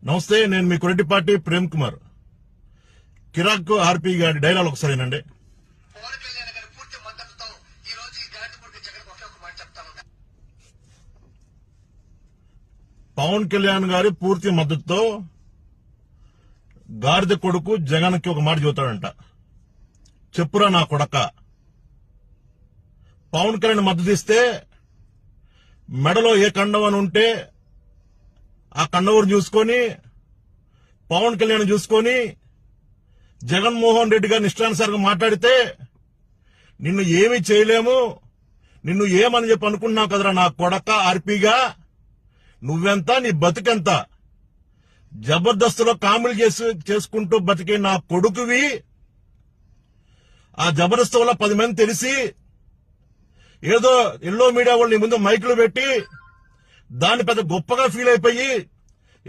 నమస్తే, నేను మీ కొరటిపాటి ప్రేమ్ కుమార్. కిరాక్ ఆర్పి గారి డైలాగ్ ఒకసారినండి. పవన్ కళ్యాణ్ గారి పూర్తి మద్దతుతో గాడిద కొడుకు జగన్ కి ఒక మాట చెబుతాడంట. చెప్పురా నా కొడక. పవన్ కళ్యాణ్ మద్దతు ఇస్తే మెడలో ఏ కండవని ఉంటే ఆ కండవరు చూసుకొని పవన్ కళ్యాణ్ చూసుకొని జగన్మోహన్ రెడ్డి గారిని ఇష్టానుసారంగా మాట్లాడితే నిన్ను ఏమీ చేయలేము, నిన్ను ఏమని చెప్పి అనుకుంటున్నావు కదరా నా కొడక ఆర్పీగా. నువ్వెంత, నీ బతికెంత? జబర్దస్త్లో కామెడీ చేసుకుంటూ బతికే నా కొడుకువి. ఆ జబర్దస్త్ వల్ల 10 మంది తెలిసి ఏదో ఎల్లో మీడియా వాళ్ళు నీ ముందు మైకులు పెట్టి దాన్ని పెద్ద గొప్పగా ఫీల్ అయిపోయి